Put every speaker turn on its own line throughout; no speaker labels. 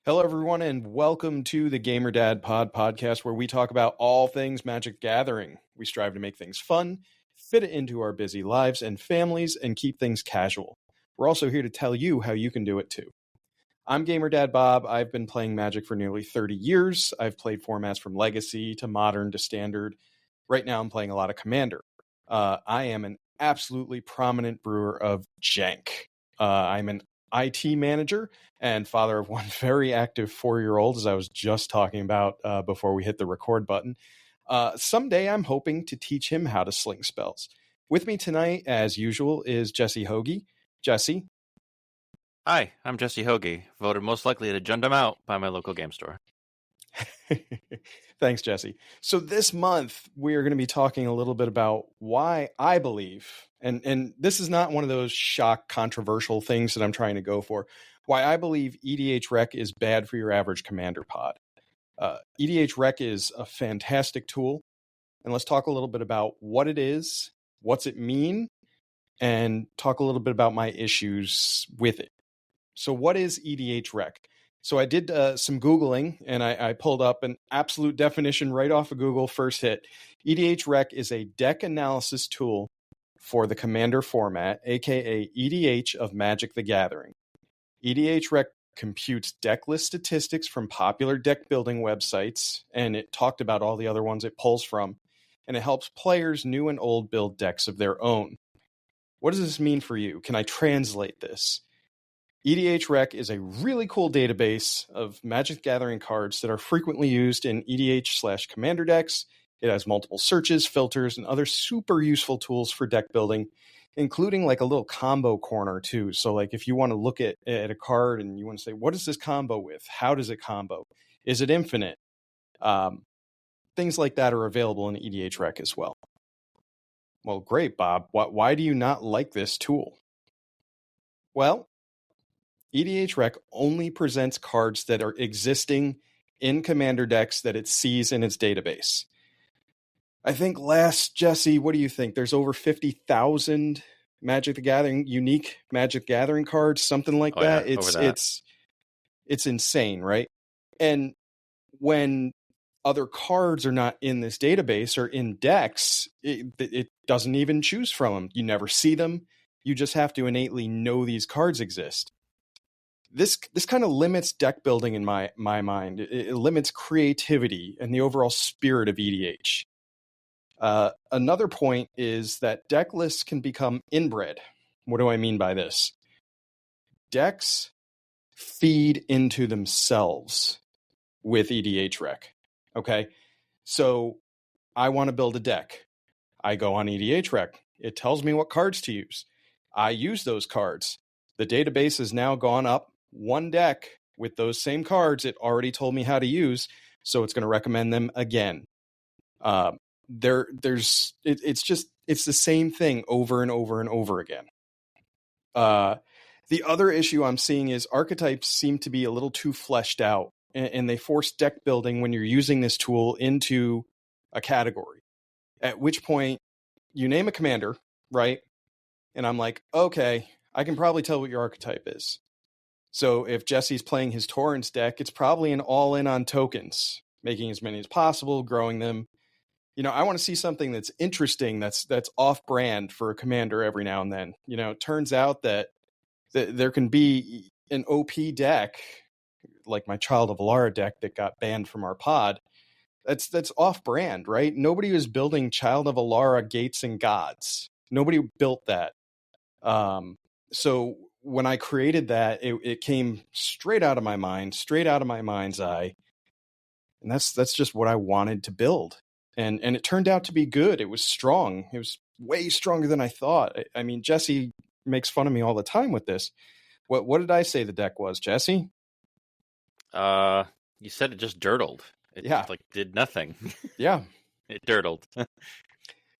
Hello, everyone, and welcome to the Gamer Dad podcast, where we talk about all things Magic Gathering. We strive to make things fun, fit it into our busy lives and families, and keep things casual. We're also here to tell you how you can do it too. I'm Gamer Dad Bob. I've been playing Magic for nearly 30 years. I've played formats from Legacy to Modern to Standard. Right now, I'm playing a lot of Commander. I am an absolutely prominent brewer of jank. I'm an IT manager and father of one very active 4-year-old, as I was just talking about before we hit the record button. Someday I'm hoping to teach him how to sling spells. With me tonight, as usual, is Jesse Hoagie. Jesse.
Hi, I'm Jesse Hoagie, voted most likely to jund him out by my local game store.
Thanks, Jesse. So this month, we are going to be talking a little bit about why I believe, and this is not one of those shock controversial things that I'm trying to go for, why I believe EDHREC is bad for your average Commander pod. EDHREC is a fantastic tool, and let's talk a little bit about what it is, what's it mean, and talk a little bit about my issues with it. So what is EDHREC? So I did some Googling, and I pulled up an absolute definition right off of Google, first hit. EDHREC is a deck analysis tool for the Commander format, aka EDH of Magic the Gathering. EDHREC computes deck list statistics from popular deck building websites, and it talked about all the other ones it pulls from, and it helps players new and old build decks of their own. What does this mean for you? Can I translate this? EDHREC is a really cool database of Magic Gathering cards that are frequently used in EDH/Commander decks. It has multiple searches, filters, and other super useful tools for deck building, including like a little combo corner too. So like if you want to look at a card and you want to say, what is this combo with? How does it combo? Is it infinite? Things like that are available in EDHREC as well. Well, great, Bob. Why do you not like this tool? Well, EDHREC only presents cards that are existing in Commander decks that it sees in its database. I think Jesse, what do you think? There's over 50,000 Magic the Gathering, unique Magic Gathering cards, something like that.
Yeah,
It's insane, right? And when other cards are not in this database or in decks, it doesn't even choose from them. You never see them. You just have to innately know these cards exist. This kind of limits deck building in my mind. It limits creativity and the overall spirit of EDH. Another point is that deck lists can become inbred. What do I mean by this? Decks feed into themselves with EDHREC. Okay, so I want to build a deck. I go on EDHREC. It tells me what cards to use. I use those cards. The database has now gone up one deck with those same cards it already told me how to use, so it's going to recommend them again. It's the same thing over and over and over again. The other issue I'm seeing is archetypes seem to be a little too fleshed out, and they force deck building when you're using this tool into a category. At which point, you name a commander, right? And I'm like, okay, I can probably tell what your archetype is. So if Jesse's playing his Torrents deck, it's probably an all-in on tokens, making as many as possible, growing them. You know, I want to see something that's interesting, that's off-brand for a commander every now and then. You know, it turns out that there can be an OP deck, like my Child of Alara deck that got banned from our pod. That's off-brand, right? Nobody was building Child of Alara Gates and Gods. Nobody built that. So when I created that, it came straight out of my mind, straight out of my mind's eye. And that's just what I wanted to build. And it turned out to be good. It was strong. It was way stronger than I thought. I mean, Jesse makes fun of me all the time with this. What did I say the deck was, Jesse?
You said it just dirtled. It did nothing.
Yeah.
It dirtled.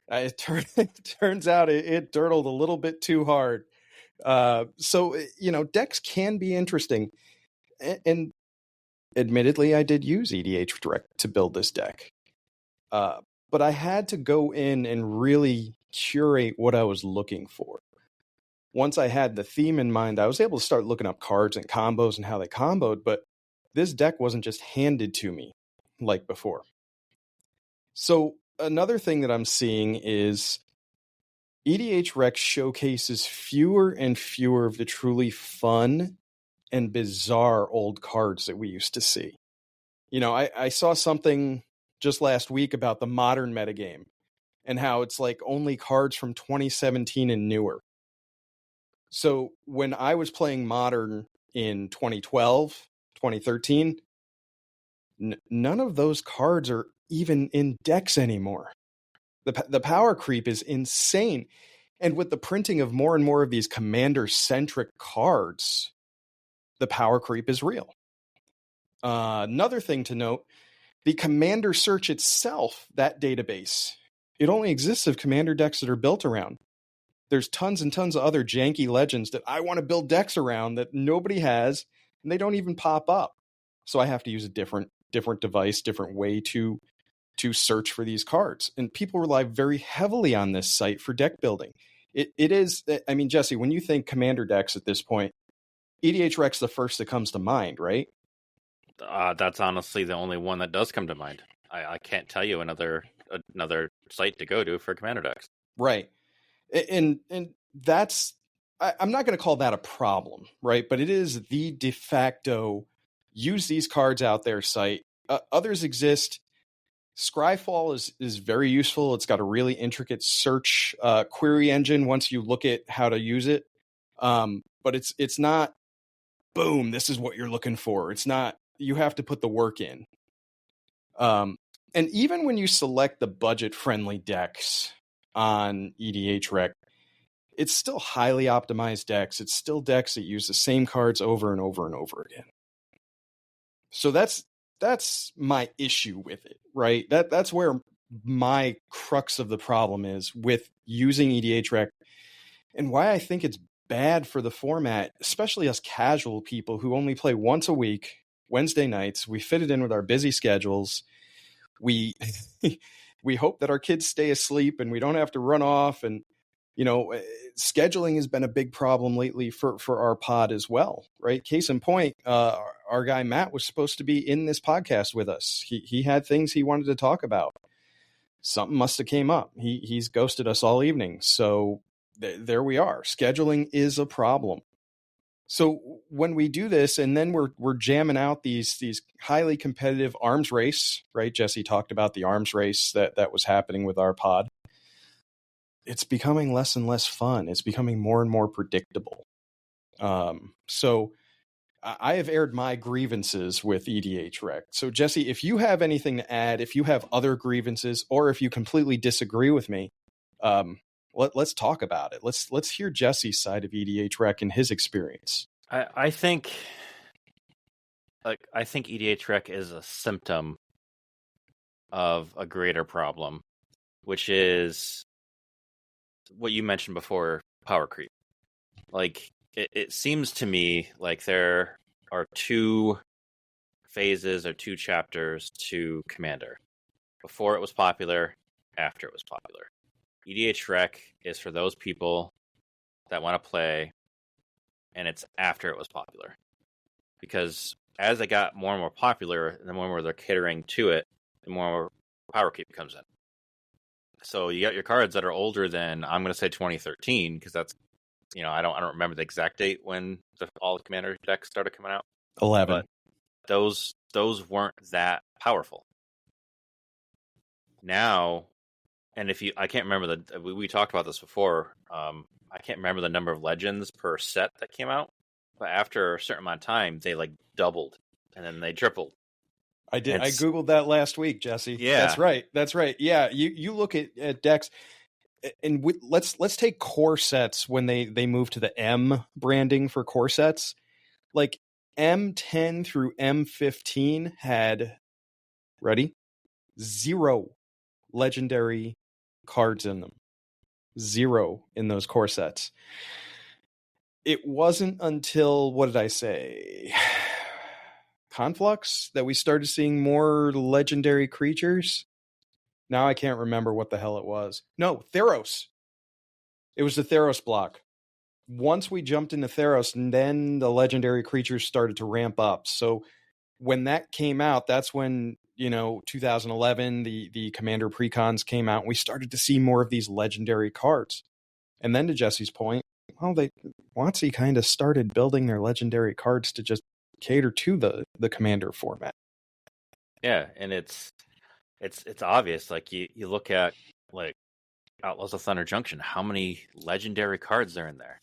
It turns out it dirtled a little bit too hard. So, you know, decks can be interesting. And admittedly, I did use EDHREC to build this deck. But I had to go in and really curate what I was looking for. Once I had the theme in mind, I was able to start looking up cards and combos and how they comboed, but this deck wasn't just handed to me like before. So another thing that I'm seeing is EDHREC showcases fewer and fewer of the truly fun and bizarre old cards that we used to see. You know, I saw something just last week about the modern metagame and how it's like only cards from 2017 and newer. So when I was playing Modern in 2012, 2013, none of those cards are even in decks anymore. The power creep is insane. And with the printing of more and more of these commander-centric cards, the power creep is real. Another thing to note, the commander search itself, that database, it only exists of commander decks that are built around. There's tons and tons of other janky legends that I want to build decks around that nobody has, and they don't even pop up. So I have to use a different device, different way to search for these cards. And people rely very heavily on this site for deck building. It is, I mean, Jesse, when you think commander decks at this point, EDHREC's the first that comes to mind, right?
That's honestly the only one that does come to mind. I can't tell you another site to go to for commander decks.
Right. And that's, I'm not going to call that a problem, right? But it is the de facto use these cards out there site. Others exist. Scryfall is very useful. It's got a really intricate search query engine once you look at how to use it. But it's not, boom, this is what you're looking for. It's not, you have to put the work in. And even when you select the budget-friendly decks on EDHREC, it's still highly optimized decks. It's still decks that use the same cards over and over and over again. So that's my issue with it, right? That's where my crux of the problem is with using EDHREC, and why I think it's bad for the format, especially us casual people who only play once a week, Wednesday nights. We fit it in with our busy schedules. We hope that our kids stay asleep and we don't have to run off. And, you know, scheduling has been a big problem lately for our pod as well, right? Case in point, our guy Matt was supposed to be in this podcast with us. He had things he wanted to talk about. Something must have came up. He's ghosted us all evening. So there we are. Scheduling is a problem. So when we do this, and then we're jamming out these highly competitive arms race, right? Jesse talked about the arms race that was happening with our pod. It's becoming less and less fun. It's becoming more and more predictable. So I have aired my grievances with EDHREC. So Jesse, if you have anything to add, if you have other grievances, or if you completely disagree with me, let's talk about it. Let's hear Jesse's side of EDHREC and his experience.
I think EDHREC is a symptom of a greater problem, which is what you mentioned before, power creep. Like, it seems to me like there are two phases or two chapters to Commander. Before it was popular, after it was popular. EDHREC is for those people that want to play, and it's after it was popular. Because as it got more and more popular, the more and more they're catering to it, the more power creep comes in. So you got your cards that are older than, I'm going to say 2013, because that's, you know, I don't remember the exact date when all the Commander decks started coming out.
11.
But those weren't that powerful. Now, and I can't remember we talked about this before. I can't remember the number of legends per set that came out, but after a certain amount of time, they like doubled and then they tripled.
I did. I Googled that last week, Jesse.
Yeah,
that's right. Yeah. You look at decks, and let's take core sets when they move to the M branding for core sets. Like M10 through M15 had, ready? 0 legendary cards in them. 0 in those core sets. It wasn't until, what did I say? Conflux that we started seeing more legendary creatures. Now I can't remember what the hell it was. No, Theros. It was the Theros block. Once we jumped into Theros, and then the legendary creatures started to ramp up. So when that came out, that's when, 2011, the Commander Precons came out, and we started to see more of these legendary cards. And then to Jesse's point, well, WotC kind of started building their legendary cards to just cater to the Commander format.
Yeah, and it's obvious. Like you look at like Outlaws of Thunder Junction, how many legendary cards are in there?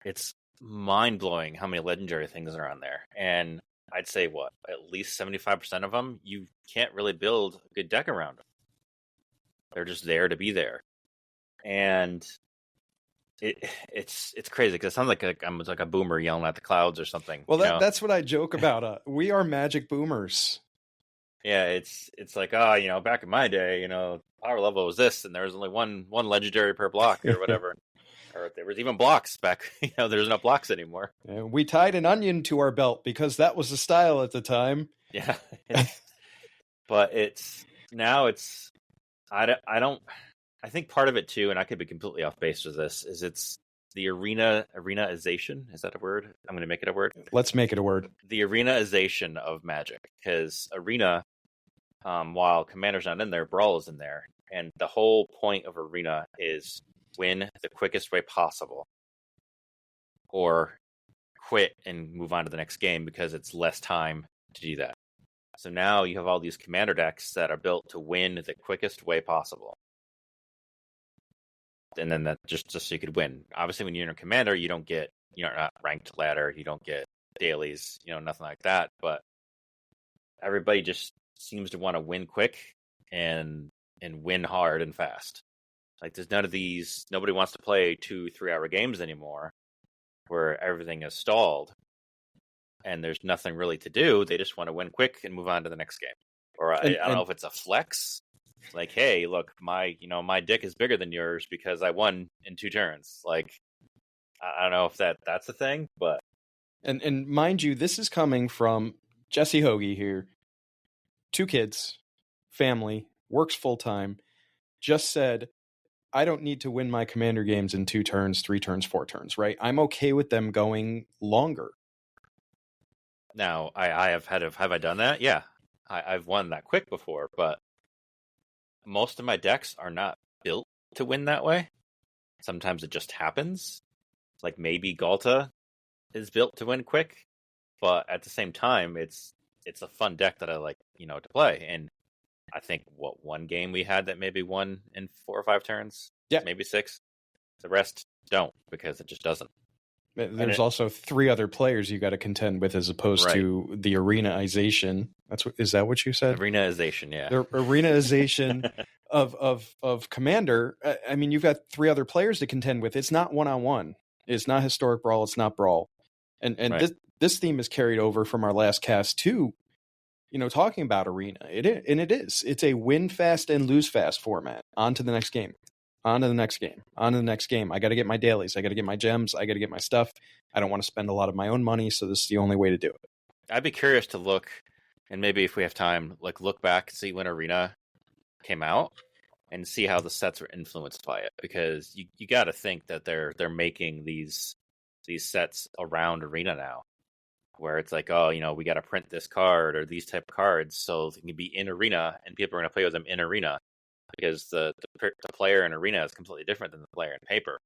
It's mind blowing how many legendary things are on there. And I'd say at least 75% of them you can't really build a good deck around them. They're just there to be there. And it's crazy because it sounds like I'm like a boomer yelling at the clouds or something.
Well, that's what I joke about. We are magic boomers.
Yeah, it's like, back in my day, power level was this, and there was only one legendary per block or whatever. Or there was even blocks back. There's no blocks anymore.
Yeah, we tied an onion to our belt because that was the style at the time.
Yeah, but I think part of it too, and I could be completely off base with this, is it's the arenaization. Is that a word? I'm going to make it a word.
Let's make it a word.
The arenaization of Magic, because Arena, while Commander's not in there, Brawl is in there, and the whole point of Arena is win the quickest way possible, or quit and move on to the next game because it's less time to do that. So now you have all these Commander decks that are built to win the quickest way possible. And then that just so you could win. Obviously, when you're in a Commander, you're not ranked ladder, you don't get dailies, nothing like that. But everybody just seems to want to win quick and win hard and fast. Like there's none of these. Nobody wants to play 2-3 hour games anymore, where everything is stalled and there's nothing really to do. They just want to win quick and move on to the next game. Or I don't know if it's a flex. Like, hey, look, my dick is bigger than yours because I won in 2 turns. Like, I don't know if that's a thing, but
and mind you, this is coming from Jesse Hoagie here. 2 kids, family, works full time. Just said, I don't need to win my Commander games in 2 turns, 3 turns, 4 turns. Right? I'm okay with them going longer.
Now, have I done that? Yeah, I've won that quick before, but most of my decks are not built to win that way. Sometimes it just happens. Like maybe Galta is built to win quick, but at the same time, it's a fun deck that I like, to play. And I think one game we had that maybe won in 4 or 5 turns, maybe 6. The rest don't because it just doesn't.
There's also 3 other players you got to contend with as opposed to the arenaization. Is that what you said?
Arenaization, yeah.
The arenaization of Commander. I mean, you've got 3 other players to contend with. It's not 1-on-1. It's not Historic Brawl. It's not Brawl. And right. This theme is carried over from our last cast too. Talking about Arena. It is. It's a win fast and lose fast format. On to the next game. On to the next game. On to the next game. I got to get my dailies. I got to get my gems. I got to get my stuff. I don't want to spend a lot of my own money, so this is the only way to do it.
I'd be curious to look, and maybe if we have time, look back, see when Arena came out, and see how the sets were influenced by it. Because you got to think that they're making these sets around Arena now, where it's like, we got to print this card or these type of cards so they can be in Arena, and people are going to play with them in Arena. Because the player in Arena is completely different than the player in paper.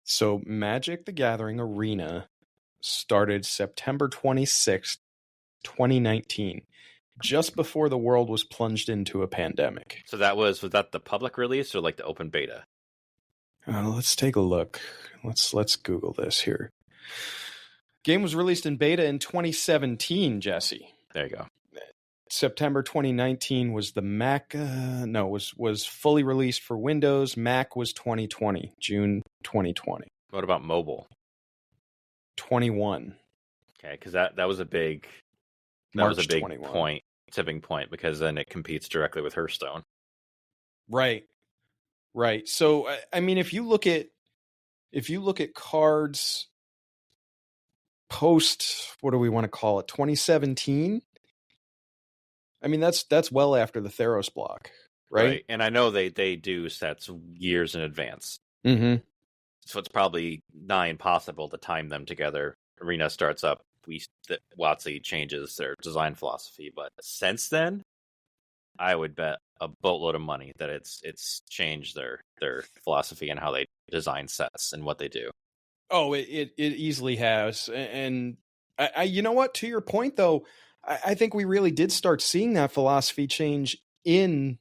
So Magic the Gathering Arena started September 26th, 2019, just before the world was plunged into a pandemic.
So was that the public release or like the open beta?
Let's take a look. Let's Google this here. Game was released in beta in 2017, Jesse.
There you go.
September 2019 was the Mac. Was fully released for Windows. Mac was 2020, June 2020.
What about mobile?
21.
Okay, because that was a big tipping point, because then it competes directly with Hearthstone.
Right. So I mean, if you look at cards post, what do we want to call it, 2017. I mean, that's well after the Theros block, right?
And I know they do sets years in advance.
Mm-hmm.
So it's probably nigh impossible to time them together. Arena starts up WotC changes their design philosophy. But since then, I would bet a boatload of money that it's changed their philosophy and how they design sets and what they do.
Oh, it easily has. And I you know what? To your point, though, I think we really did start seeing that philosophy change in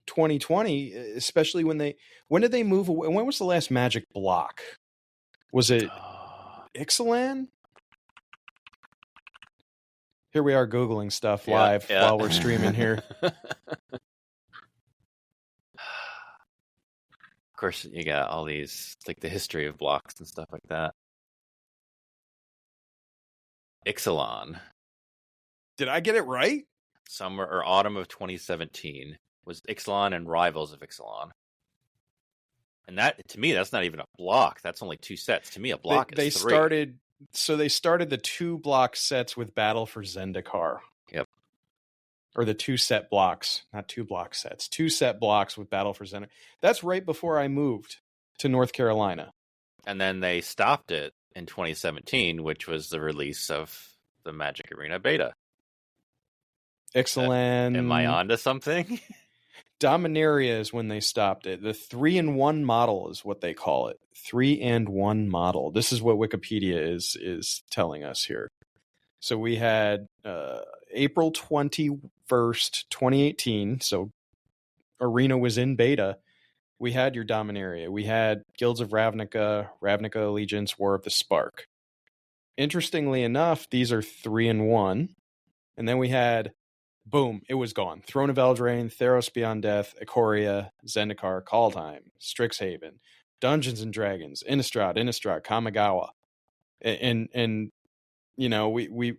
2020, especially when did they move away? When was the last Magic block? Was it Ixalan? Here we are Googling stuff live while we're streaming here.
Of course, you got all these, like the history of blocks and stuff like that. Ixalan.
Did I get it right?
Summer or autumn of 2017 was Ixalan and Rivals of Ixalan. And that, to me, that's not even a block. That's only 2 sets. To me, a block is 3.
They started the 2 block sets with Battle for Zendikar.
Yep.
Or the 2 set blocks, not 2 block sets, 2 set blocks with Battle for Zendikar. That's right before I moved to North Carolina.
And then they stopped it in 2017, which was the release of the Magic Arena beta.
Ixalan.
Am I on to something?
Dominaria is when they stopped it. The 3-in-1 model is what they call it. 3-and-1 model. This is what Wikipedia is telling us here. So we had April 21st, 2018. So Arena was in beta. We had your Dominaria. We had Guilds of Ravnica, Ravnica Allegiance, War of the Spark. Interestingly enough, these are 3-in-1. And then we had, boom, it was gone. Throne of Eldraine, Theros Beyond Death, Ikoria, Zendikar, Kaldheim, Strixhaven, Dungeons and Dragons, Innistrad, Kamigawa. And you know, we're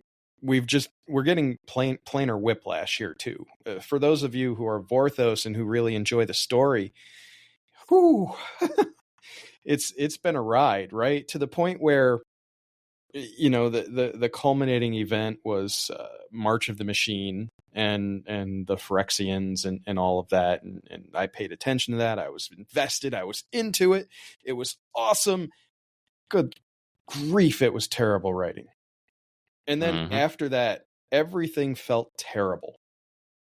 getting planar whiplash here too. For those of you who are Vorthos and who really enjoy the story, whew, it's been a ride, right? To the point where, you know, the culminating event was March of the Machine and the Phyrexians and all of that. And I paid attention to that. I was invested. I was into it. It was awesome. Good grief. It was terrible writing. And then after that, everything felt terrible.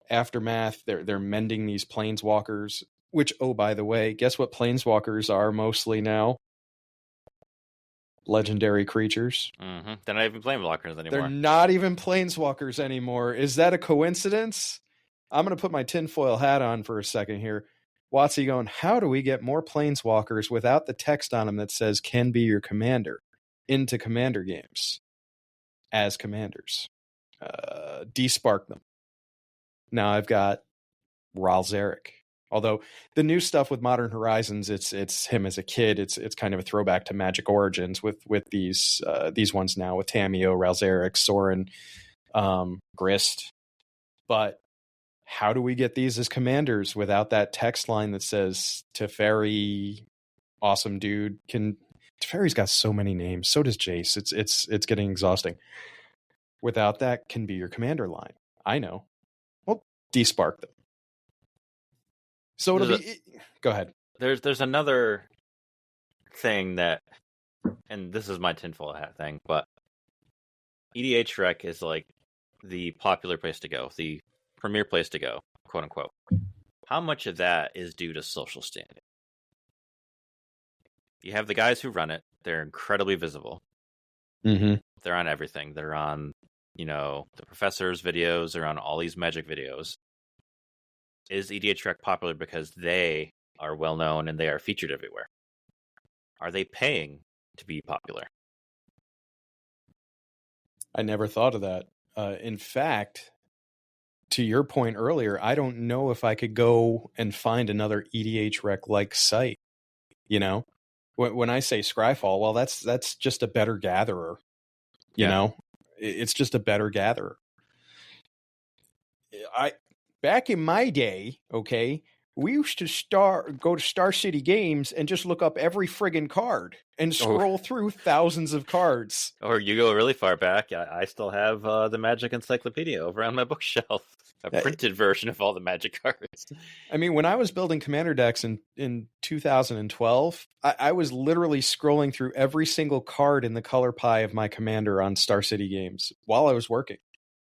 Aftermath, they're mending these planeswalkers, which, oh, by the way, guess what planeswalkers are mostly now? Legendary creatures.
They're not even planeswalkers anymore.
They're not even planeswalkers anymore. Is that a coincidence? I'm going to put my tinfoil hat on for a second here. WotC going, how do we get more planeswalkers without the text on them that says can be your commander into commander games as commanders? Despark them. Now I've got Ralzeric. Although the new stuff with Modern Horizons, it's him as a kid. It's kind of a throwback to Magic Origins with these ones now with Tameo, Ralzeric, Sorin, Grist. But how do we get these as commanders without that text line that says Teferi, awesome dude? Teferi's got so many names. So does Jace. It's getting exhausting. Without that, can be your commander line. I know. Well, despark them. So go ahead.
There's another thing that, and this is my tinfoil hat thing, but EDHREC is like the popular place to go, the premier place to go, quote unquote. How much of that is due to social standing? You have the guys who run it. They're incredibly visible.
Mm-hmm.
They're on everything. They're on, the professor's videos. They're on all these Magic videos. Is EDHREC popular because they are well known and they are featured everywhere? Are they paying to be popular?
I never thought of that. In fact, to your point earlier, I don't know if I could go and find another EDHREC like site. When I say Scryfall, well, that's just a better gatherer. You know, it's just a better gatherer. Back in my day, okay, we used to go to Star City Games and just look up every friggin' card and scroll through thousands of cards.
Or you go really far back. I still have the Magic Encyclopedia over on my bookshelf. A printed version of all the Magic cards.
I mean, when I was building Commander decks in 2012, I was literally scrolling through every single card in the color pie of my Commander on Star City Games while I was working.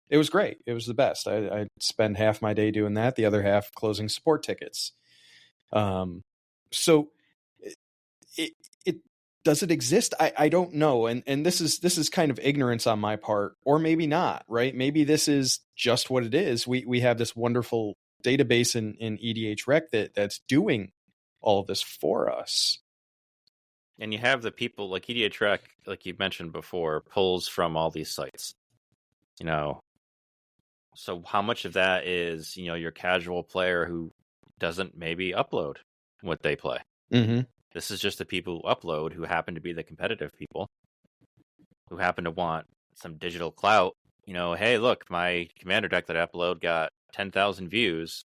It was great. It was the best. I'd spend half my day doing that, the other half closing support tickets. So it does it exist? I don't know. And this is kind of ignorance on my part, or maybe not, right? Maybe this is just what it is. We have this wonderful database in EDHREC that's doing all of this for us.
And you have the people like EDHREC, like you mentioned before, pulls from all these sites. So how much of that is, your casual player who doesn't maybe upload what they play?
Mm-hmm.
This is just the people who upload, who happen to be the competitive people, who happen to want some digital clout. Hey, look, my Commander deck that I upload got 10,000 views,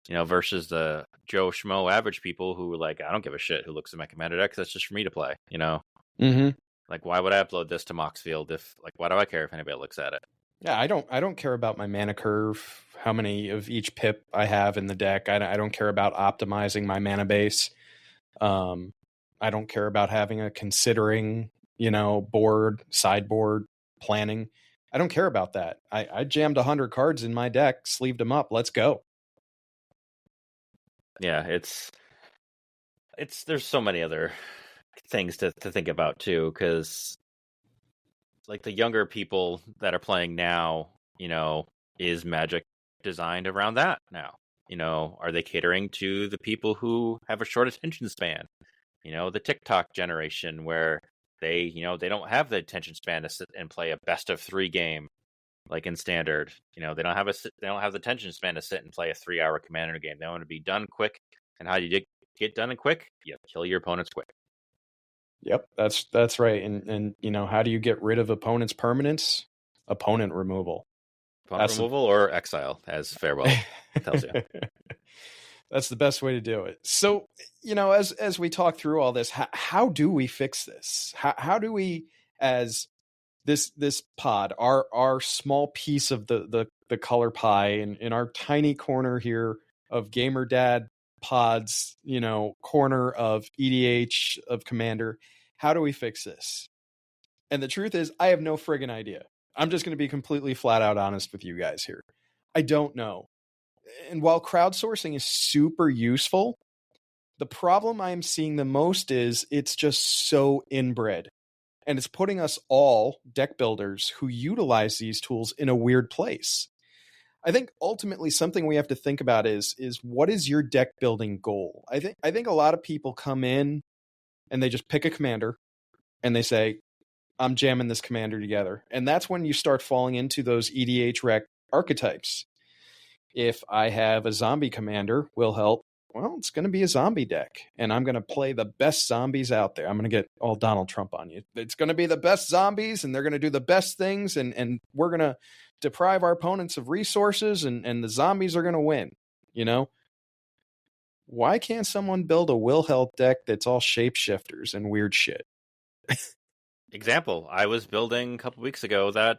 versus the Joe Schmo average people who are like, I don't give a shit who looks at my Commander deck. That's just for me to play,
Mm-hmm.
Like, why would I upload this to Moxfield why do I care if anybody looks at it?
Yeah, I don't care about my mana curve, how many of each pip I have in the deck. I don't care about optimizing my mana base. I don't care about having a considering, sideboard planning. I don't care about that. I jammed 100 cards in my deck, sleeved them up. Let's go.
Yeah, there's so many other things to think about too, because like the younger people that are playing now, is Magic designed around that now? Are they catering to the people who have a short attention span? The TikTok generation where they don't have the attention span to sit and play a best of 3 game like in Standard. They don't have the attention span to sit and play a 3-hour Commander game. They want to be done quick. And how do you get done and quick? You kill your opponents quick.
Yep, that's right. And how do you get rid of opponents' permanents? Opponent removal.
Removal or exile, as Farewell tells you.
That's the best way to do it. So, as we talk through all this, how do we fix this? How do we, as this pod, our small piece of the color pie in our tiny corner here of Gamer Dad pods, corner of EDH of Commander, how do we fix this? And the truth is, I have no friggin' idea. I'm just going to be completely flat out honest with you guys here. I don't know. And while crowdsourcing is super useful, the problem I'm seeing the most is it's just so inbred. And it's putting us all, deck builders, who utilize these tools in a weird place. I think ultimately something we have to think about is what is your deck building goal? I think a lot of people come in and they just pick a commander and they say, I'm jamming this commander together. And that's when you start falling into those EDHREC archetypes. If I have a zombie commander, will help. Well, it's going to be a zombie deck, and I'm going to play the best zombies out there. I'm going to get all Donald Trump on you. It's going to be the best zombies, and they're going to do the best things, and we're going to deprive our opponents of resources, and the zombies are going to win, Why can't someone build a will help deck that's all shapeshifters and weird shit?
Example, I was building a couple weeks ago that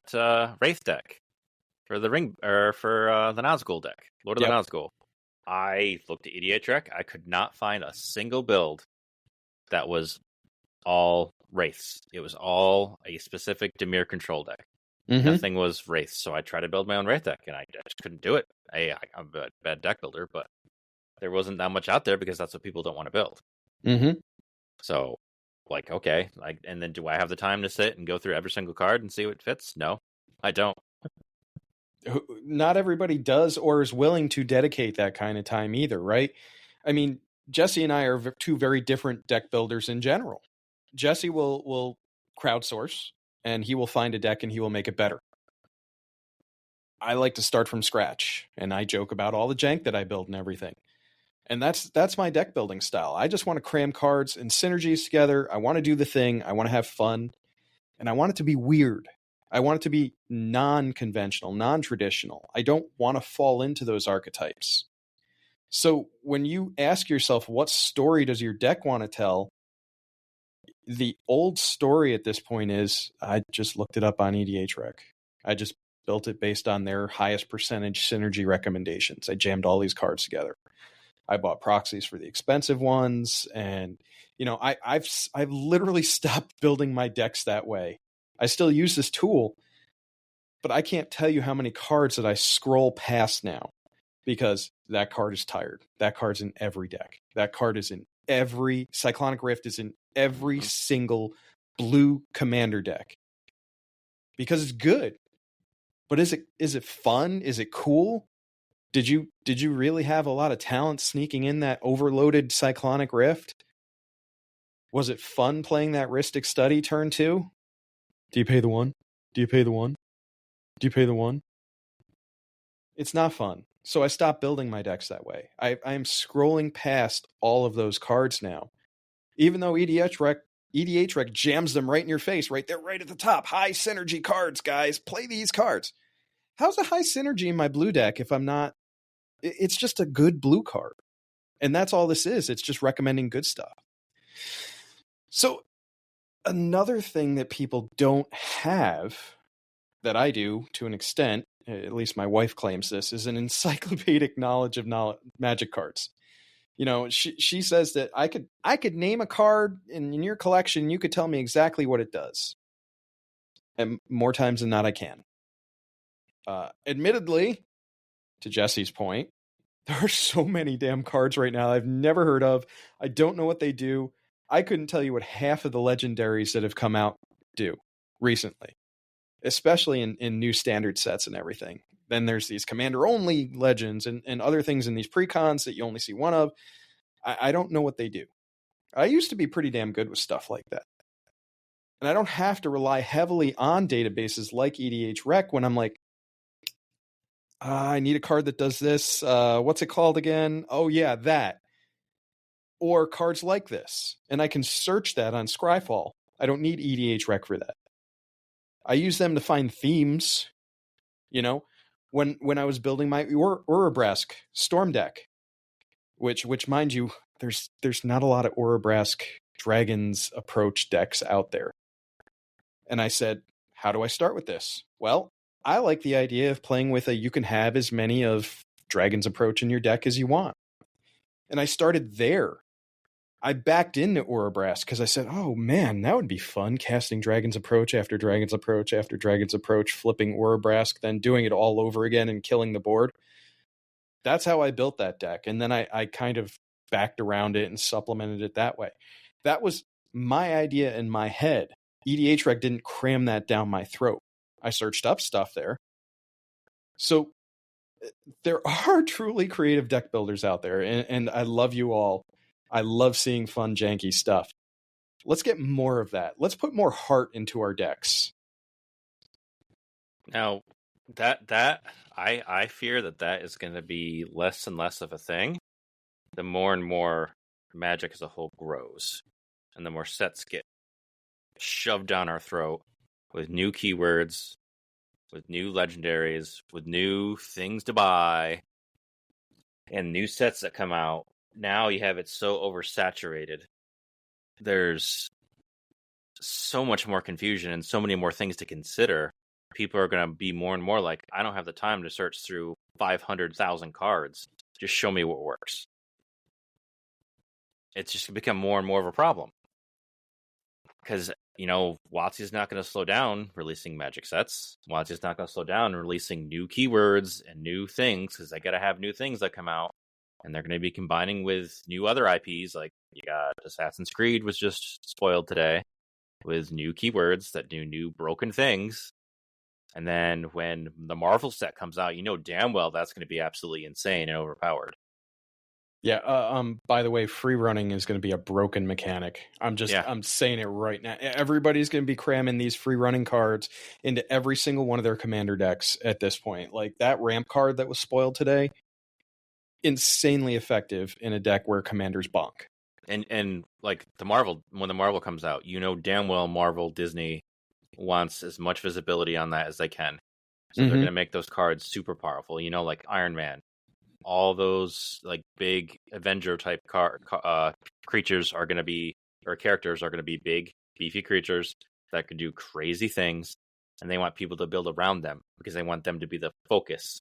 Wraith deck for the the Nazgul deck, Lord of the Nazgul. I looked at EDHREC. I could not find a single build that was all Wraiths. It was all a specific Dimir control deck. Mm-hmm. Nothing was Wraiths, so I tried to build my own Wraith deck, and I just couldn't do it. I'm a bad deck builder, but there wasn't that much out there because that's what people don't want to build.
Mm-hmm.
So, okay. And then do I have the time to sit and go through every single card and see what fits? No, I don't.
Not everybody does or is willing to dedicate that kind of time either, right? I mean, Jesse and I are two very different deck builders in general. Jesse will crowdsource and he will find a deck and he will make it better. I like to start from scratch and I joke about all the jank that I build and everything. And that's my deck building style. I just want to cram cards and synergies together. I want to do the thing. I want to have fun and I want it to be weird. I want it to be non-conventional, non-traditional. I don't want to fall into those archetypes. So when you ask yourself, what story does your deck want to tell? The old story at this point is, I just looked it up on EDHREC. I just built it based on their highest percentage synergy recommendations. I jammed all these cards together. I bought proxies for the expensive ones, and I've literally stopped building my decks that way. I still use this tool, but I can't tell you how many cards that I scroll past now because that card is tired. That card's in every deck. That card is in every Cyclonic Rift is in every single blue commander deck because it's good. But is it fun? Is it cool? Did you really have a lot of talent sneaking in that overloaded Cyclonic Rift? Was it fun playing that Rhystic Study turn 2? Do you pay the 1? Do you pay the 1? Do you pay the 1? It's not fun. So I stopped building my decks that way. I am scrolling past all of those cards now. Even though EDHREC jams them right in your face, right there, right at the top. High synergy cards, guys. Play these cards. How's a high synergy in my blue deck if I'm not... It's just a good blue card. And that's all this is. It's just recommending good stuff. So another thing that people don't have, that I do to an extent, at least my wife claims this, is an encyclopedic knowledge of Magic cards. She says that I could name a card in your collection, you could tell me exactly what it does. And more times than not, I can. Admittedly, to Jesse's point, there are so many damn cards right now I've never heard of. I don't know what they do. I couldn't tell you what half of the legendaries that have come out do recently, especially in new standard sets and everything. Then there's these commander-only legends and other things in these precons that you only see one of. I don't know what they do. I used to be pretty damn good with stuff like that. And I don't have to rely heavily on databases like EDHREC when I'm like, I need a card that does this. What's it called again? Oh, yeah, that. Or cards like this. And I can search that on Scryfall. I don't need EDHREC for that. I use them to find themes. When I was building my Urabrask Storm deck, which mind you, there's not a lot of Urabrask Dragons approach decks out there. And I said, how do I start with this? Well, I like the idea of playing with you can have as many of Dragon's Approach in your deck as you want. And I started there. I backed into Urabrask because I said, oh man, that would be fun, casting Dragon's Approach after Dragon's Approach after Dragon's Approach, flipping Urabrask, then doing it all over again and killing the board. That's how I built that deck. And then I kind of backed around it and supplemented it that way. That was my idea in my head. EDHREC didn't cram that down my throat. I searched up stuff there. So there are truly creative deck builders out there, and I love you all. I love seeing fun, janky stuff. Let's get more of that. Let's put more heart into our decks.
Now, I fear that is going to be less and less of a thing the more and more Magic as a whole grows, and the more sets get shoved down our throat with new keywords, with new legendaries, with new things to buy, and new sets that come out. Now you have it so oversaturated. There's so much more confusion and so many more things to consider. People are going to be more and more like, I don't have the time to search through 500,000 cards. Just show me what works. It's just going to become more and more of a problem. Because, WotC's not going to slow down releasing Magic sets. WotC's not going to slow down releasing new keywords and new things, because they got to have new things that come out. And they're going to be combining with new other IPs. Like, you got Assassin's Creed was just spoiled today with new keywords that do new broken things. And then when the Marvel set comes out, damn well that's going to be absolutely insane and overpowered.
Yeah. By the way, free running is going to be a broken mechanic. I'm saying it right now. Everybody's going to be cramming these free running cards into every single one of their commander decks at this point. Like that ramp card that was spoiled today, insanely effective in a deck where commanders bonk.
And like when the Marvel comes out, damn well Marvel Disney wants as much visibility on that as they can. So they're going to make those cards super powerful, like Iron Man. all those like big Avenger type creatures are going to be, or characters are going to be big, beefy creatures that can do crazy things, and they want people to build around them because they want them to be the focus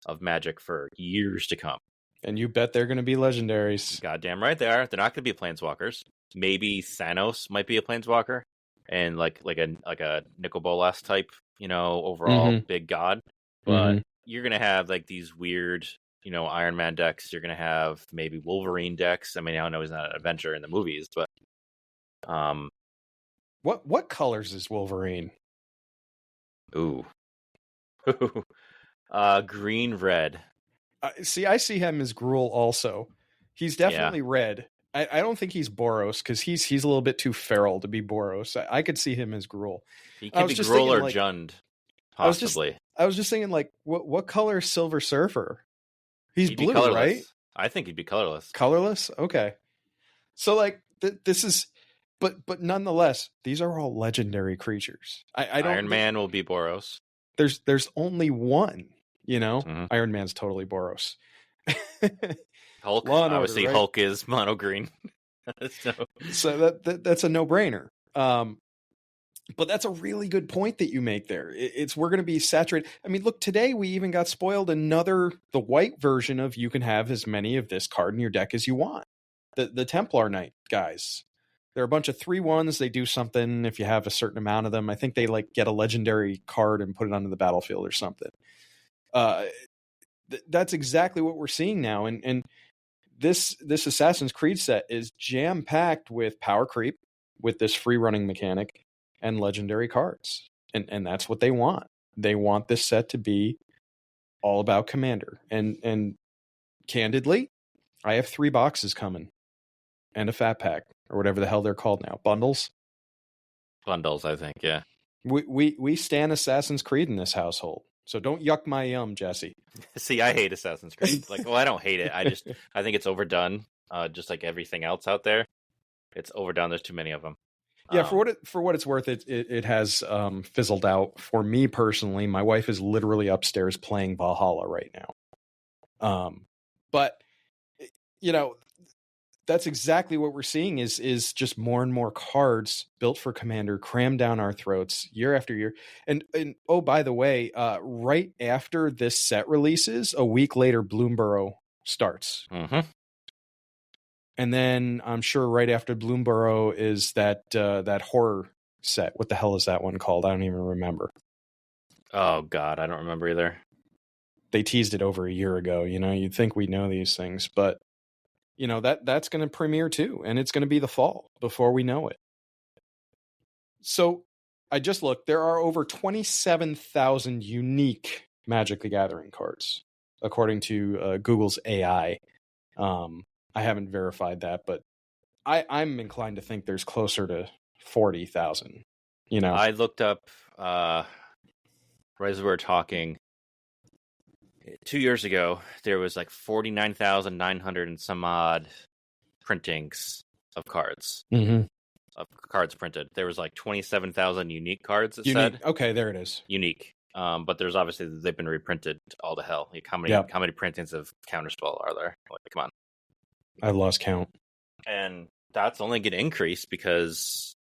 of Magic for years to come.
And you bet they're going to be legendaries.
Goddamn right they are. They're not going to be planeswalkers. Maybe Thanos might be a planeswalker, and like a Nicol Bolas type, overall big god. But you're going to have like these weird, Iron Man decks. You're going to have maybe Wolverine decks. I mean, I know he's not an adventure in the movies, but
what colors is Wolverine?
Ooh. Green, red.
I see him as Gruul also. He's definitely red. I don't think he's Boros because he's a little bit too feral to be Boros. I could see him as Gruul.
He could be Gruul or Jund, possibly.
I was just thinking, like, what color is Silver Surfer? He'd blue,
colorless.
Right?
I think he'd be colorless.
Colorless? Okay. So, like, this is... But nonetheless, these are all legendary creatures. I don't.
Iron Man will be Boros.
There's only one, Iron Man's totally Boros.
Hulk, obviously, right? Hulk is mono green.
So that's a no-brainer. But that's a really good point that you make there. We're going to be saturated. I mean, look, today we even got spoiled the white version of you can have as many of this card in your deck as you want. The Templar Knight guys. They're a bunch of 3/1s. They do something if you have a certain amount of them. I think they like get a legendary card and put it onto the battlefield or something. That's exactly what we're seeing now. And this Assassin's Creed set is jam-packed with power creep, with this free running mechanic, and legendary cards. And that's what they want. They want this set to be all about Commander. And candidly, I have 3 boxes coming. And a fat pack, or whatever the hell they're called now. Bundles,
I think, yeah.
We stand Assassin's Creed in this household, so don't yuck my yum, Jesse.
See, I hate Assassin's Creed. I don't hate it. I think it's overdone. Just like everything else out there, it's overdone. There's too many of them.
Yeah, for what it's worth, it has fizzled out. For me personally, my wife is literally upstairs playing Valhalla right now. But that's exactly what we're seeing is just more and more cards built for Commander crammed down our throats year after year. And oh, by the way, right after this set releases, a week later, Bloomburrow starts.
Mm-hmm.
And then I'm sure right after Bloomburrow is that horror set. What the hell is that one called? I don't even remember.
Oh, God, I don't remember either.
They teased it over a year ago. You'd think we know these things, but that's going to premiere too, and it's going to be the fall before we know it. So I just looked. There are over 27,000 unique Magic the Gathering cards, according to Google's AI. I haven't verified that, but I'm inclined to think there's closer to 40,000.
I looked up right as we were talking. 2 years ago, there was like 49,900 and some odd printings of cards.
Mm-hmm.
Of cards printed. There was like 27,000 unique cards.
Said okay, there it is.
Unique. But there's obviously they've been reprinted all to hell. Like how many printings of Counterspell are there? Like, come on.
I've lost count.
And that's only going to increase because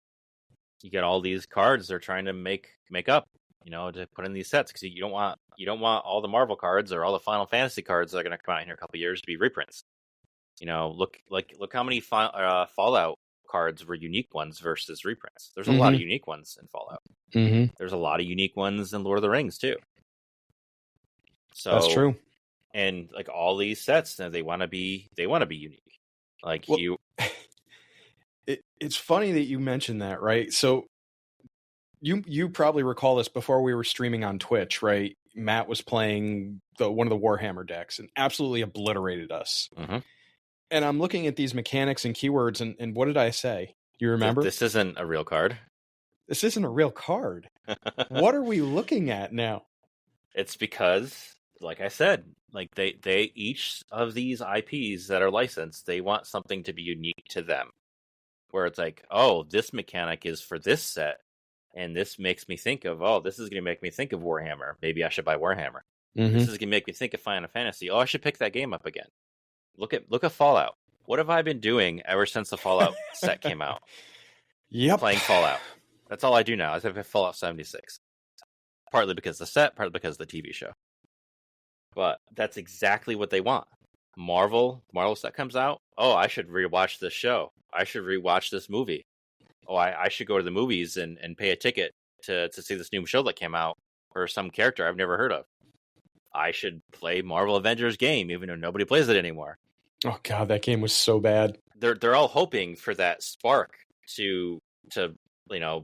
you get all these cards they're trying to make up. To put in these sets because you don't want all the Marvel cards or all the Final Fantasy cards that are going to come out in here a couple of years to be reprints. Look how many Fallout cards were unique ones versus reprints. There's a lot of unique ones in Fallout.
Mm-hmm.
There's a lot of unique ones in Lord of the Rings too. So
that's true.
And like all these sets, they want to be unique.
It's funny that you mentioned that, right? So. You probably recall this before we were streaming on Twitch, right? Matt was playing one of the Warhammer decks and absolutely obliterated us.
Mm-hmm.
And I'm looking at these mechanics and keywords, and what did I say? You remember?
This isn't a real card.
This isn't a real card. What are we looking at now?
It's because, like I said, like they each of these IPs that are licensed, they want something to be unique to them. Where it's like, oh, this mechanic is for this set. And this makes me think of, this is going to make me think of Warhammer. Maybe I should buy Warhammer. This
Mm-hmm.
is gonna make me think of Final Fantasy. Oh, I should pick that game up again. Look at Fallout. What have I been doing ever since the Fallout set came out?
Yep.
Playing Fallout. That's all I do now. I have Fallout 76. Partly because of the set, partly because of the TV show. But that's exactly what they want. Marvel set comes out. Oh, I should rewatch this show. I should rewatch this movie. Oh, I should go to the movies and pay a ticket to see this new show that came out or some character I've never heard of. I should play Marvel Avengers game, even though nobody plays it anymore.
Oh God, that game was so bad.
They're all hoping for that spark to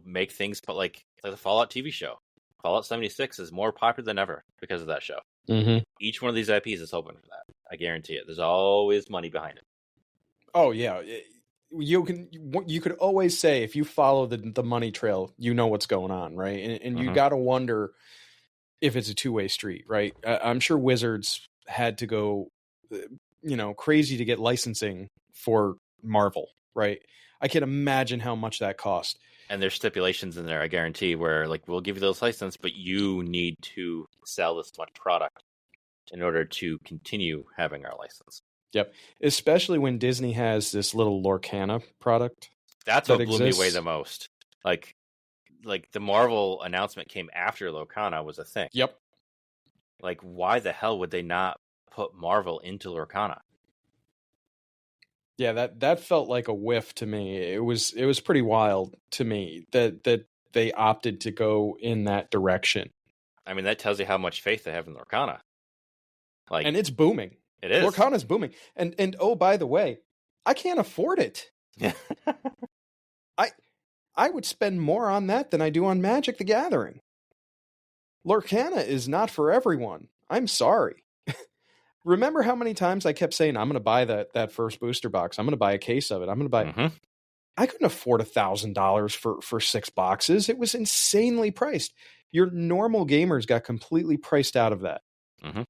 make things, but like the Fallout TV show. Fallout 76 is more popular than ever because of that show.
Mm-hmm.
Each one of these IPs is hoping for that. I guarantee it. There's always money behind it.
Oh yeah, you could always say if you follow the money trail, you know what's going on, right? And you got to wonder if it's a two-way street, right? I'm sure Wizards had to go, crazy to get licensing for Marvel, right? I can imagine how much that cost.
And there's stipulations in there, I guarantee, where like we'll give you those license, but you need to sell this much product in order to continue having our license.
Yep. Especially when Disney has this little Lorcana product.
That's what blew me away the most. Like the Marvel announcement came after Lorcana was a thing.
Yep.
Like, why the hell would they not put Marvel into Lorcana?
Yeah, that felt like a whiff to me. It was pretty wild to me that they opted to go in that direction.
I mean, that tells you how much faith they have in Lorcana.
And it's booming.
It is.
Lorcana's booming. And oh, by the way, I can't afford it. I would spend more on that than I do on Magic the Gathering. Lorcana is not for everyone. I'm sorry. Remember how many times I kept saying, I'm going to buy that first booster box. I'm going to buy a case of it. I'm going to buy... Mm-hmm. I couldn't afford $1,000 for 6 boxes. It was insanely priced. Your normal gamers got completely priced out of that.
Mm-hmm.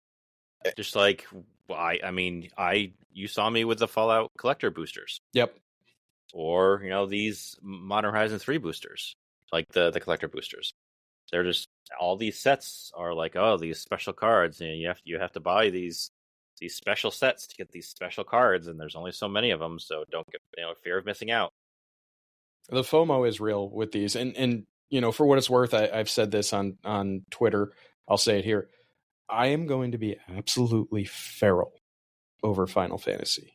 Just like, you saw me with the Fallout collector boosters.
Yep.
Or, these Modern Horizon 3 boosters, like the collector boosters. They're just, all these sets are like, oh, these special cards, and you have to buy these special sets to get these special cards, and there's only so many of them, so don't get fear of missing out.
The FOMO is real with these, and for what it's worth, I've said this on Twitter. I'll say it here. I am going to be absolutely feral over Final Fantasy.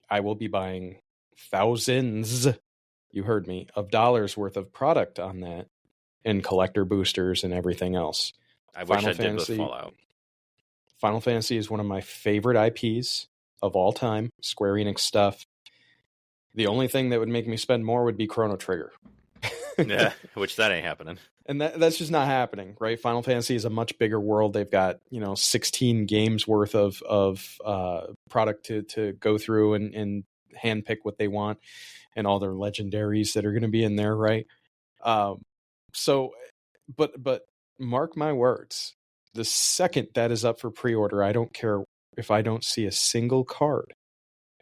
I will be buying thousands, you heard me, of dollars worth of product on that, and collector boosters and everything else.
I wish I did with Fallout.
Final Fantasy is one of my favorite IPs of all time. Square Enix stuff. The only thing that would make me spend more would be Chrono Trigger.
Yeah, which that ain't happening.
And that's just not happening, right? Final Fantasy is a much bigger world. They've got 16 games worth of product to go through and handpick what they want, and all their legendaries that are going to be in there, right? But mark my words, the second that is up for pre-order, I don't care if I don't see a single card,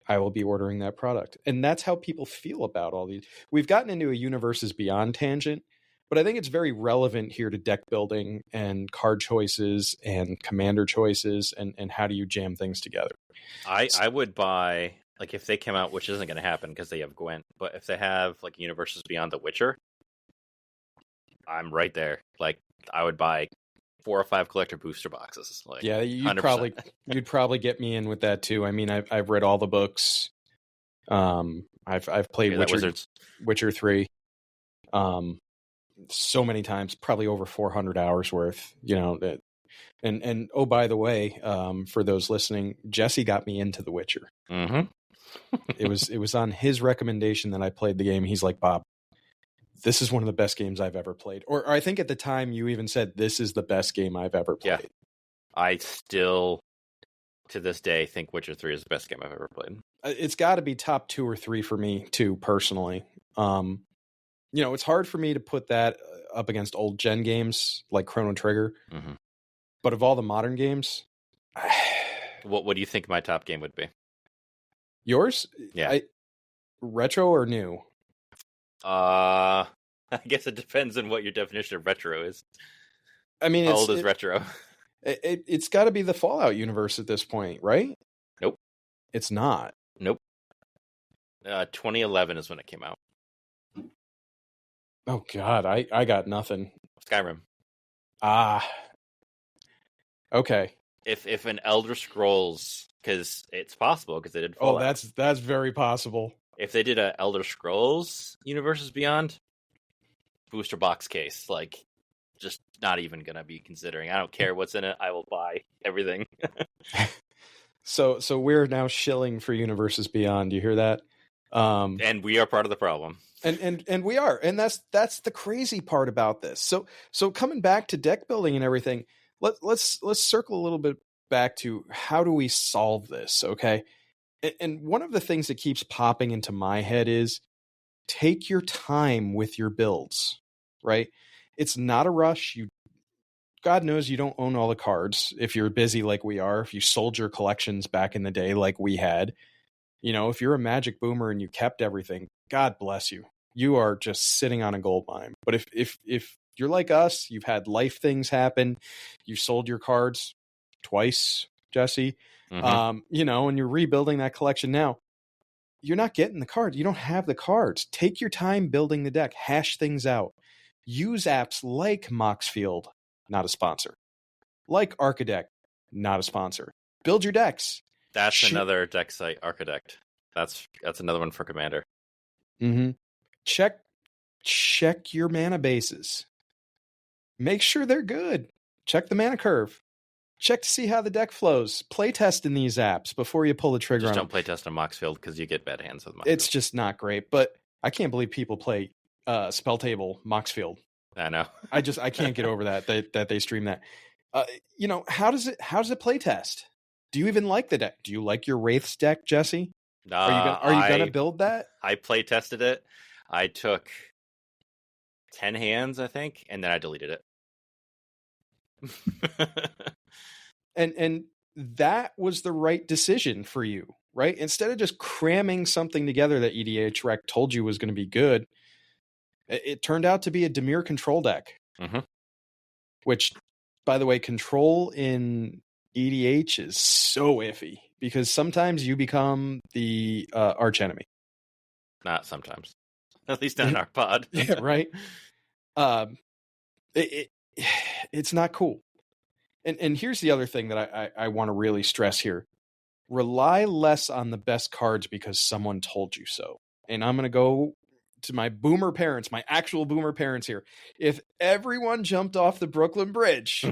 I will be ordering that product. And that's how people feel about all these. We've gotten into a Universes Beyond tangent, but I think it's very relevant here to deck building and card choices and commander choices and how do you jam things together.
I would buy, like, if they come out, which isn't going to happen because they have Gwent, but if they have like Universes Beyond The Witcher, I'm right there. Like, I would buy 4 or 5 collector booster boxes. Like,
yeah, you'd probably get me in with that too. I mean, I've read all the books. I've played Witcher 3. So many times, probably over 400 hours worth. And oh, by the way, for those listening, Jesse got me into The Witcher.
Mm-hmm.
It was on his recommendation that I played the game. He's like, Bob, this is one of the best games I've ever played. Or I think at the time you even said, this is the best game I've ever played.
Yeah. I still, to this day, think Witcher 3 is the best game I've ever played.
It's got to be top 2 or 3 for me, too, personally. It's hard for me to put that up against old gen games like Chrono Trigger.
Mm-hmm.
But of all the modern games...
What do you think my top game would be?
Yours?
Yeah.
Retro or new?
I guess it depends on what your definition of retro is.
I mean,
how old is retro?
It's got to be the Fallout universe at this point, right?
Nope.
It's not.
Nope. 2011 is when it came out.
Oh God, I got nothing.
Skyrim.
Ah. Okay.
If an Elder Scrolls, because it's possible, because they did
Oh,
Fallout.
that's very possible.
If they did a Elder Scrolls Universes Beyond booster box case, like, just not even gonna be considering. I don't care what's in it. I will buy everything.
So we're now shilling for Universes Beyond. You hear that?
And we are part of the problem.
And we are, and that's the crazy part about this. So coming back to deck building and everything, let's circle a little bit back to how do we solve this, okay? And one of the things that keeps popping into my head is take your time with your builds, right? It's not a rush. God knows you don't own all the cards if you're busy like we are, if you sold your collections back in the day like we had. If you're a Magic boomer and you kept everything, God bless you. You are just sitting on a gold mine. But if you're like us, you've had life things happen, you've sold your cards twice, Jesse, and you're rebuilding that collection now, you're not getting the cards. You don't have the cards. Take your time building the deck. Hash things out. Use apps like Moxfield, not a sponsor. Like Archidect, not a sponsor. Build your decks.
That's another deck site, Archidect. That's another one for Commander.
Mm-hmm. Check your mana bases. Make sure they're good. Check the mana curve. Check to see how the deck flows. Play test in these apps before you pull the trigger on them.
Just don't play test on Moxfield because you get bad hands with Moxfield.
It's just not great. But I can't believe people play Spell Table Moxfield.
I know.
I can't get over that they stream that. How does it play test? Do you even like the deck? Do you like your Wraiths deck, Jesse? Are you gonna build that?
I play tested it. I took 10 hands, I think, and then I deleted it.
and that was the right decision for you, right? Instead of just cramming something together that EDHREC told you was going to be good, it turned out to be a Dimir control deck.
Mm-hmm.
Which, by the way, control in EDH is so iffy because sometimes you become the archenemy.
Not sometimes. At least not in our pod.
Yeah, right. It's not cool. And here's the other thing that I want to really stress here. Rely less on the best cards because someone told you so. And I'm going to go to my boomer parents, my actual boomer parents here. If everyone jumped off the Brooklyn Bridge,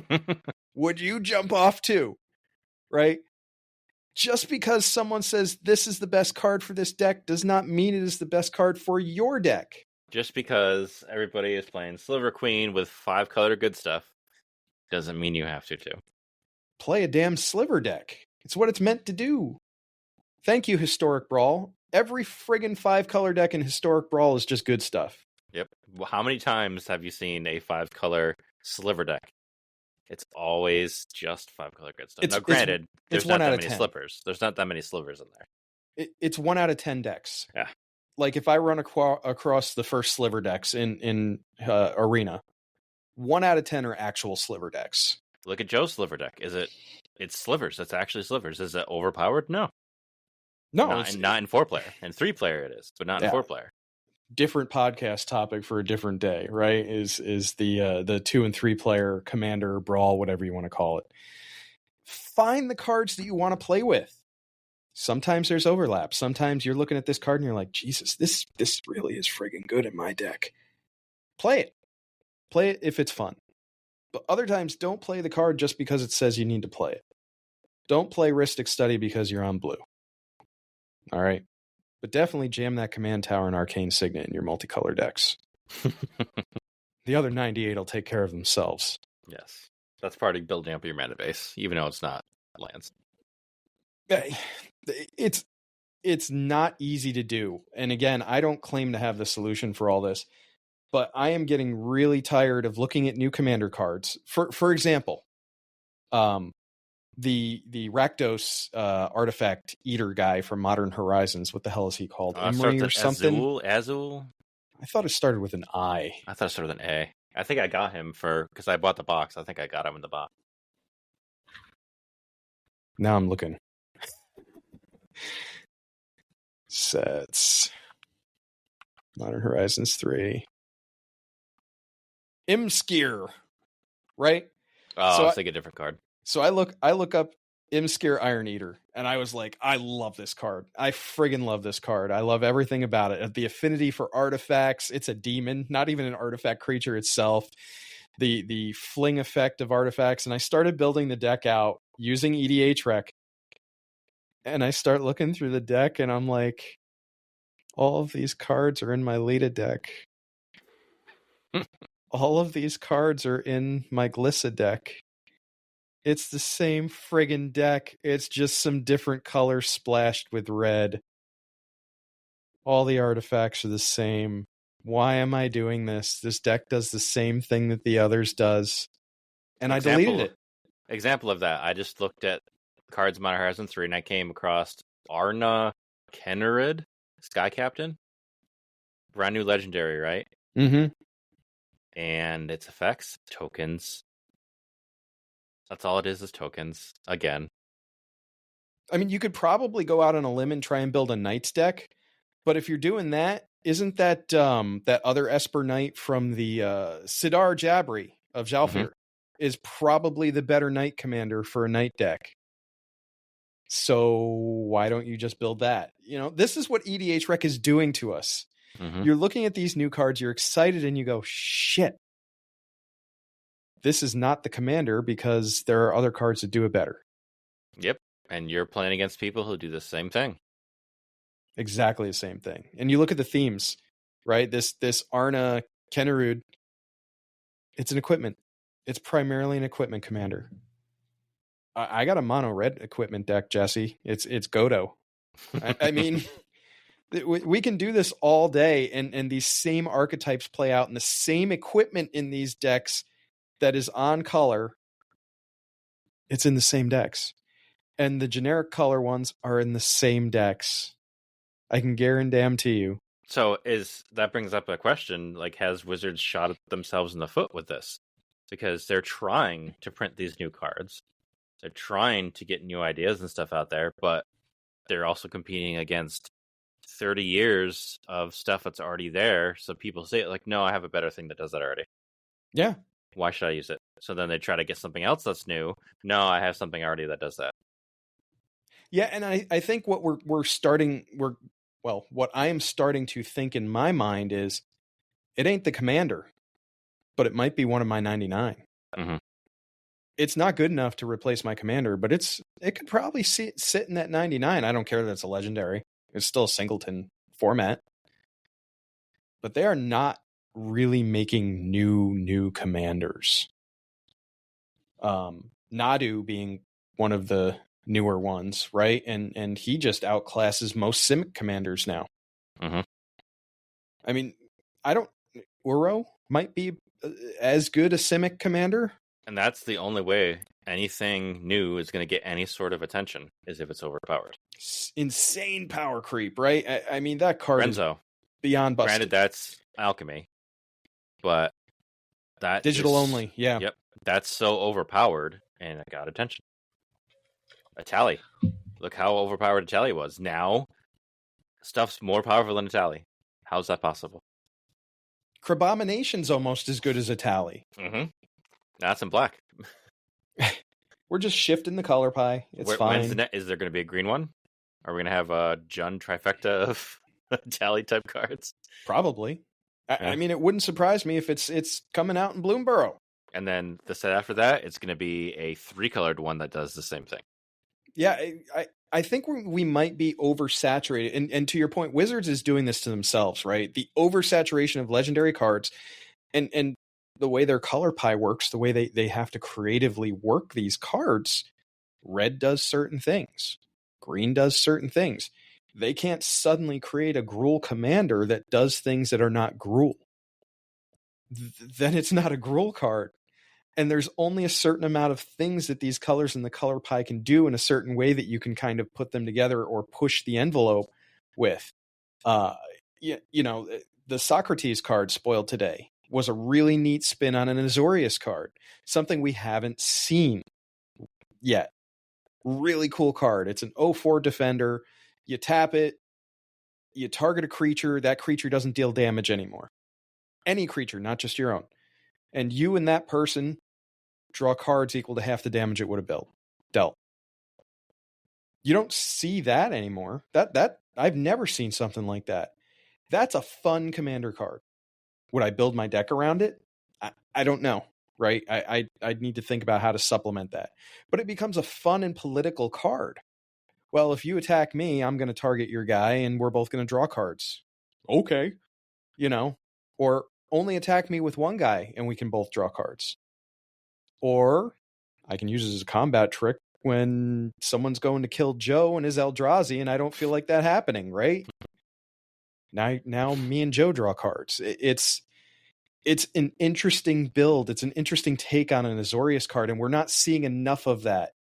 would you jump off too? Right? Just because someone says this is the best card for this deck does not mean it is the best card for your deck.
Just because everybody is playing Sliver Queen with 5 color good stuff doesn't mean you have to too.
Play a damn Sliver deck. It's what it's meant to do. Thank you, Historic Brawl. Every friggin' 5 color deck in Historic Brawl is just good stuff.
Yep. Well, how many times have you seen a 5 color Sliver deck? It's always just 5 color good stuff. Now, granted, there's not that many slivers. There's not that many slivers in there.
It's 1 out of 10 decks.
Yeah.
Like if I run across the first Sliver decks in Arena, 1 out of 10 are actual Sliver decks.
Look at Joe's Sliver deck. It's slivers. It's actually slivers. Is it overpowered? No.
No,
not in 4-player. In 3-player it is, but not in 4-player.
Different podcast topic for a different day, right? Is the 2 and 3 player Commander Brawl, whatever you want to call it. Find the cards that you want to play with. Sometimes there's overlap. Sometimes you're looking at this card and you're like, Jesus, this really is friggin' good in my deck. Play it. Play it if it's fun. But other times, don't play the card just because it says you need to play it. Don't play Rhystic Study because you're on blue. All right? But definitely jam that Command Tower and Arcane Signet in your multicolor decks. The other 98 will take care of themselves.
Yes. That's part of building up your mana base, even though it's not lands.
It's not easy to do. And again, I don't claim to have the solution for all this, but I am getting really tired of looking at new commander cards. For example, the Rakdos artifact eater guy from Modern Horizons. What the hell is he called? Emery or something?
Azul?
I thought it started with an I.
I thought it started with an A. I think I got him because I bought the box. I think I got him in the box.
Now I'm looking. Sets. Modern Horizons 3. Imskir, right?
Oh,
So
I was thinking a different card.
So I look up Imskir Iron Eater, and I was like, I love this card. I friggin' love this card. I love everything about it. The affinity for artifacts. It's a demon, not even an artifact creature itself. The fling effect of artifacts. And I started building the deck out using EDH Wreck. And I start looking through the deck, and I'm like, all of these cards are in my Lita deck. All of these cards are in my Glissa deck. It's the same friggin' deck. It's just some different colors splashed with red. All the artifacts are the same. Why am I doing this? This deck does the same thing that the others does. And I deleted it.
Example of that, I just looked at cards Modern Horizon 3 and I came across Arna Kennerid, Sky Captain. Brand new legendary, right?
Mm-hmm.
And its effects, tokens. That's all it is tokens. Again.
I mean, you could probably go out on a limb and try and build a Knights deck, but if you're doing that, isn't that that other Esper Knight from the Sidar Jabri of Zhalfir is probably the better Knight commander for a Knight deck? So why don't you just build that? You know, this is what EDH Wreck is doing to us. Mm-hmm. You're looking at these new cards, you're excited, and you go, shit. This is not the commander because there are other cards that do it better.
Yep. And you're playing against people who do the same thing.
Exactly the same thing. And you look at the themes, right? This Arna Kennerud, it's an equipment. It's primarily an equipment commander. I got a mono red equipment deck, Jesse. It's Godo. I mean, we can do this all day, and these same archetypes play out, and the same equipment in these decks that is on color, it's in the same decks. And the generic color ones are in the same decks. I can guarantee you.
So that brings up a question, like, has Wizards shot themselves in the foot with this? Because they're trying to print these new cards. They're trying to get new ideas and stuff out there, but they're also competing against 30 years of stuff that's already there. So people say, like, no, I have a better thing that does that already.
Yeah.
Why should I use it? So then they try to get something else that's new. No, I have something already that does that.
Yeah, and I think what what I am starting to think in my mind is it ain't the commander, but it might be one of my 99.
Mm-hmm.
It's not good enough to replace my commander, but it could probably sit in that 99. I don't care that it's a legendary. It's still a singleton format. But they are not really making new commanders. Nadu being one of the newer ones, right? And he just outclasses most Simic commanders now.
Mm-hmm.
I mean, Uro might be as good a Simic commander.
And that's the only way anything new is going to get any sort of attention, is if it's overpowered.
Insane power creep, right? I mean, that card
Renzo.
is beyond busted.
Granted, that's alchemy, but that
digital only, yeah.
Yep, that's so overpowered, and it got attention. Atali. Look how overpowered Atali was. Now, stuff's more powerful than Atali. How's that possible?
Crabomination's almost as good as Atali.
Mm-hmm. That's in black.
We're just shifting the color pie. It's fine.
Is there going to be a green one? Are we going to have a Jun trifecta of Atali type cards?
Probably. I mean, it wouldn't surprise me if it's coming out in Bloomborough.
And then the set after that, it's going to be a 3-colored one that does the same thing.
Yeah, I think we might be oversaturated. And to your point, Wizards is doing this to themselves, right? The oversaturation of legendary cards and the way their color pie works, the way they have to creatively work these cards. Red does certain things. Green does certain things. They can't suddenly create a Gruul commander that does things that are not Gruul. Then it's not a Gruul card. And there's only a certain amount of things that these colors in the color pie can do in a certain way that you can kind of put them together or push the envelope with. You know, the Socrates card spoiled today was a really neat spin on an Azorius card, something we haven't seen yet. Really cool card. It's an 0/4 defender. You tap it, you target a creature, that creature doesn't deal damage anymore. Any creature, not just your own. And you and that person draw cards equal to half the damage it would have dealt. You don't see that anymore. That I've never seen something like that. That's a fun commander card. Would I build my deck around it? I don't know, right? I'd need to think about how to supplement that. But it becomes a fun and political card. Well, if you attack me, I'm going to target your guy and we're both going to draw cards. Okay. Or only attack me with one guy and we can both draw cards. Or I can use it as a combat trick when someone's going to kill Joe and his Eldrazi and I don't feel like that happening, right? Now me and Joe draw cards. It's an interesting build. It's an interesting take on an Azorius card, and we're not seeing enough of that.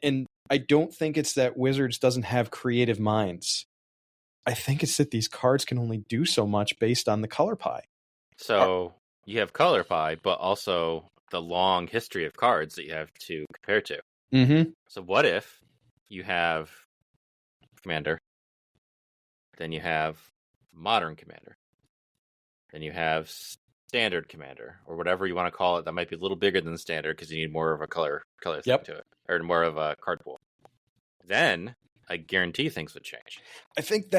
And I don't think it's that Wizards doesn't have creative minds. I think it's that these cards can only do so much based on the color pie.
So you have color pie, but also the long history of cards that you have to compare to.
Mm-hmm.
So what if you have Commander, then you have Modern Commander, then you have Standard Commander, or whatever you want to call it, that might be a little bigger than Standard because you need more of a color thing to it, or more of a card pool. Then I guarantee things would change.
I think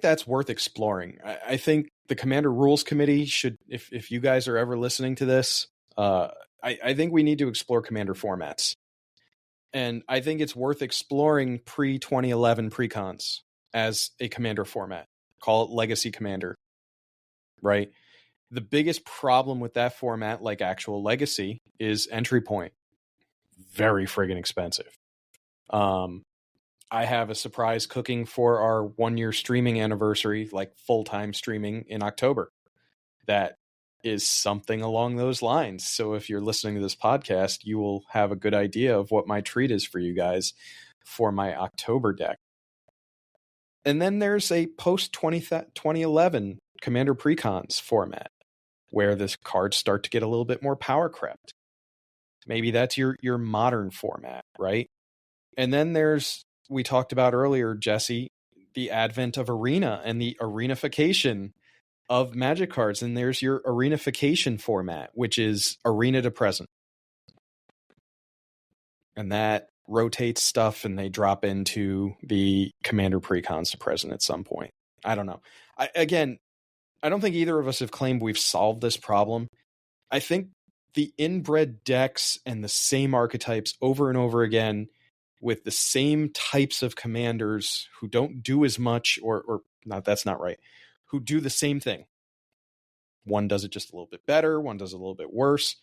that's worth exploring. I think the Commander Rules Committee should, if you guys are ever listening to this, I think we need to explore Commander formats. And I think it's worth exploring pre-2011 precons as a Commander format. Call it Legacy Commander, right? The biggest problem with that format, like actual Legacy, is entry point. Very friggin' expensive. I have a surprise cooking for our 1-year streaming anniversary, like full-time streaming in October. That is something along those lines. So if you're listening to this podcast, you will have a good idea of what my treat is for you guys for my October deck. And then there's a post-2011 Commander Precons format where the cards start to get a little bit more power crept. Maybe that's your modern format, right? And then there's, we talked about earlier, Jesse, the advent of Arena and the arenafication of Magic cards. And there's your arenafication format, which is Arena to Present. And that rotates stuff and they drop into the Commander Precons to Present at some point. I don't know. I don't think either of us have claimed we've solved this problem. I think the inbred decks and the same archetypes over and over again with the same types of commanders who don't do as much or not, that's not right, who do the same thing. One does it just a little bit better, one does it a little bit worse,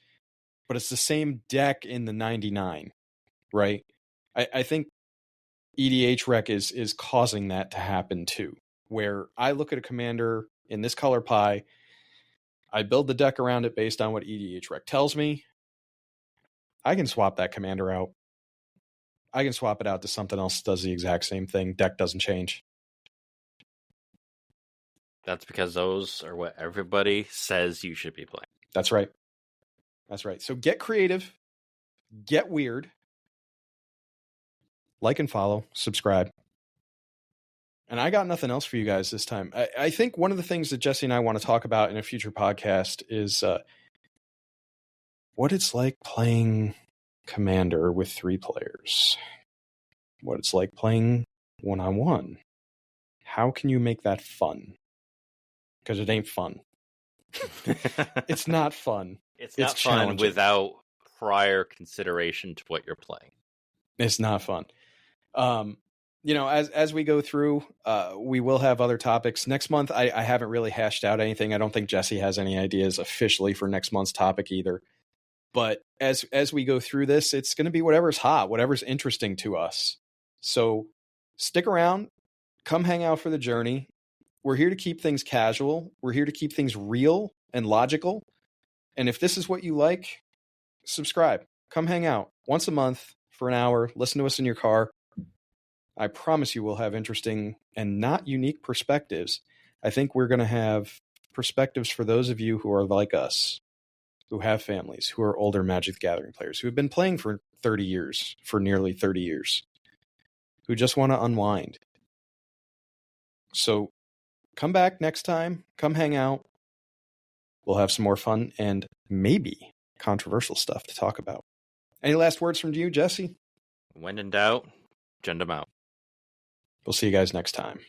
but it's the same deck in the 99, right? I think EDHREC is causing that to happen too, where I look at a commander in this color pie, I build the deck around it based on what EDHREC tells me. I can swap that commander out. I can swap it out to something else that does the exact same thing. Deck doesn't change.
That's because those are what everybody says you should be playing.
That's right. That's right. So get creative, get weird, like and follow, subscribe. And I got nothing else for you guys this time. I think one of the things that Jesse and I want to talk about in a future podcast is what it's like playing Commander with 3 players. What it's like playing one-on-one. How can you make that fun? Because it ain't fun. It's not fun.
It's not fun without prior consideration to what you're playing.
It's not fun. As we go through, we will have other topics. Next month, I haven't really hashed out anything. I don't think Jesse has any ideas officially for next month's topic either. But as we go through this, it's going to be whatever's hot, whatever's interesting to us. So stick around, come hang out for the journey. We're here to keep things casual. We're here to keep things real and logical. And if this is what you like, subscribe. Come hang out once a month for an hour. Listen to us in your car. I promise you we'll have interesting and not unique perspectives. I think we're going to have perspectives for those of you who are like us, who have families, who are older Magic the Gathering players, who have been playing for 30 years, for nearly 30 years. who just want to unwind. So come back next time. Come hang out. We'll have some more fun and maybe controversial stuff to talk about. Any last words from you, Jesse?
When in doubt, gend them out.
We'll see you guys next time.